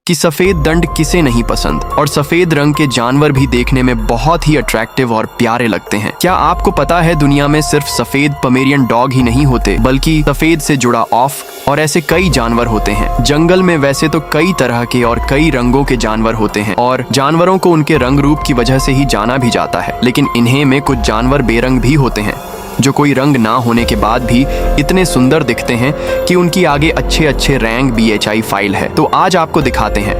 कि सफेद दंड किसे नहीं पसंद, और सफेद रंग के जानवर भी देखने में बहुत ही अट्रैक्टिव और प्यारे लगते हैं। क्या आपको पता है दुनिया में सिर्फ सफेद पमेरियन डॉग ही नहीं होते, बल्कि सफेद से जुड़ा ऑफ और ऐसे कई जानवर होते हैं। जंगल में वैसे तो कई तरह के और कई रंगों के जानवर होते हैं और जानवरों को उनके रंग रूप की वजह से ही जाना भी जाता है, लेकिन इन्हें में कुछ जानवर बेरंग भी होते हैं जो कोई रंग ना होने के बाद भी इतने सुंदर दिखते हैं कि उनकी आगे अच्छे अच्छे रैंक BHI फाइल है। तो आज आपको दिखाते हैं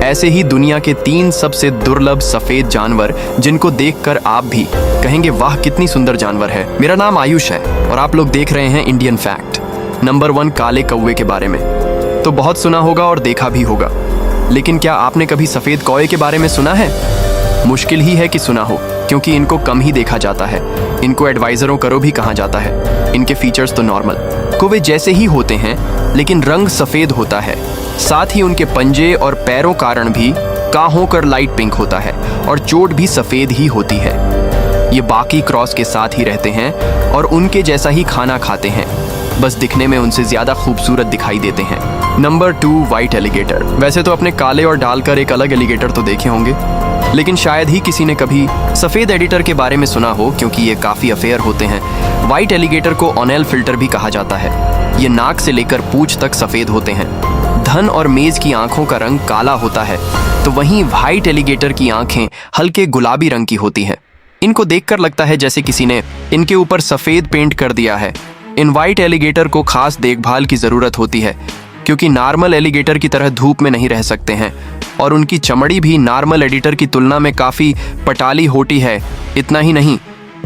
ऐसे ही दुनिया के 3 सबसे दुर्लभ सफेद जानवर जिनको देखकर आप भी कहेंगे वाह कितनी सुंदर जानवर है। मेरा नाम आयुष है और आप लोग देख रहे हैं इंडियन फैक्ट। नंबर 1, काले कौवे के बारे में तो बहुत सुना होगा और देखा भी होगा, लेकिन क्या आपने कभी सफेद कौवे के बारे में सुना है? मुश्किल ही है कि सुना हो, क्योंकि इनको कम ही देखा जाता है। इनको एडवाइजरों करो भी कहा जाता है। इनके फीचर्स तो नॉर्मल कौवे जैसे ही होते हैं, लेकिन रंग सफेद होता है। साथ ही उनके पंजे और पैरों कारण भी का होकर लाइट पिंक होता है और चोट भी सफेद ही होती है। ये बाकी क्रॉस के साथ ही रहते हैं और उनके जैसा ही खाना खाते हैं, बस दिखने में उनसे ज्यादा खूबसूरत दिखाई देते हैं। Number 2, white alligator. वैसे तो अपने काले और डालकर एक अलग एलिगेटर तो देखे होंगे, लेकिन शायद ही किसी ने कभी सफेद एडिटर के बारे में सुना हो, क्योंकि ये काफी अफेयर होते हैं। व्हाइट एलिगेटर को ऑनेल फिल्टर भी कहा जाता है। ये नाक से लेकर पूंछ तक सफेद होते हैं। धन और मेज की आंखों का रंग काला होता है, तो वहीं व्हाइट एलिगेटर की आंखें हल्के गुलाबी रंग की होती हैं। इनको देखकर लगता है जैसे किसी ने इनके ऊपर सफेद पेंट कर दिया है। इन व्हाइट एलिगेटर को खास देखभाल की जरूरत होती है, क्योंकि नॉर्मल एलिगेटर की तरह धूप में नहीं रह सकते हैं और उनकी चमड़ी भी नॉर्मल एडिटर की तुलना में काफी पटाली होती है। इतना ही नहीं,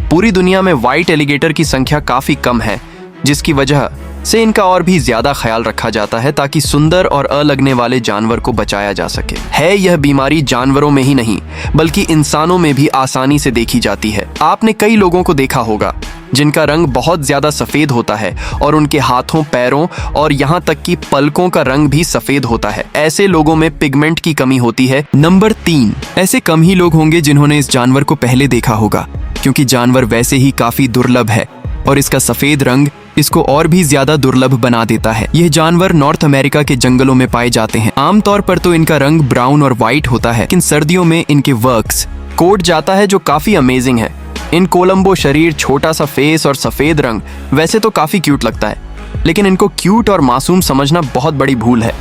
पूरी दुनिया में व्हाइट एलिगेटर की संख्या काफी कम है, जिसकी वजह से इनका और भी ज्यादा ख्याल रखा जाता है ताकि सुंदर और अलगने वाले जानवर को बचाया जा सके। है यह बीमारी जानवरों में ही नहीं बल्कि इंसानों में भी आसानी से देखी जाती है। आपने कई लोगों को देखा होगा जिनका रंग बहुत ज्यादा सफेद होता है और उनके हाथों, पैरों और यहाँ तक कि पलकों का रंग भी सफेद होता है। ऐसे लोगों में पिगमेंट की कमी होती है। नंबर 3, ऐसे कम ही लोग होंगे जिन्होंने इस जानवर को पहले देखा होगा, क्योंकि जानवर वैसे ही काफी दुर्लभ है और इसका सफेद रंग इसको और भी ज्यादा दुर्लभ बना देता है। यह जानवर नॉर्थ अमेरिका के जंगलों में पाए जाते हैं। आमतौर पर तो इनका रंग ब्राउन और व्हाइट होता है, लेकिन सर्दियों में इनके वर्क्स कोट जाता है जो काफी अमेजिंग है। इन कोलंबो शरीर, छोटा सा फेस और सफेद रंग वैसे तो काफी क्यूट लगता है, लेकिन इनको क्यूट और मासूम समझना बहुत बड़ी भूल है।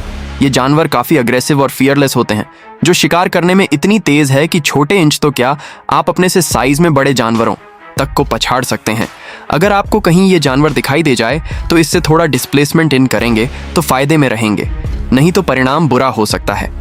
ये जानवर काफी अग्रेसिव और फियरलेस होते हैं, जो शिकार करने में इतनी तेज है कि छोटे इंच तो क्या, आप अपने से साइज में बड़े जानवरों तक को पछाड़ सकते हैं। अगर आपको कहीं ये जानवर दिखाई दे जाए तो इससे थोड़ा डिस्प्लेसमेंट इन करेंगे तो फायदे में रहेंगे, नहीं तो परिणाम बुरा हो सकता है।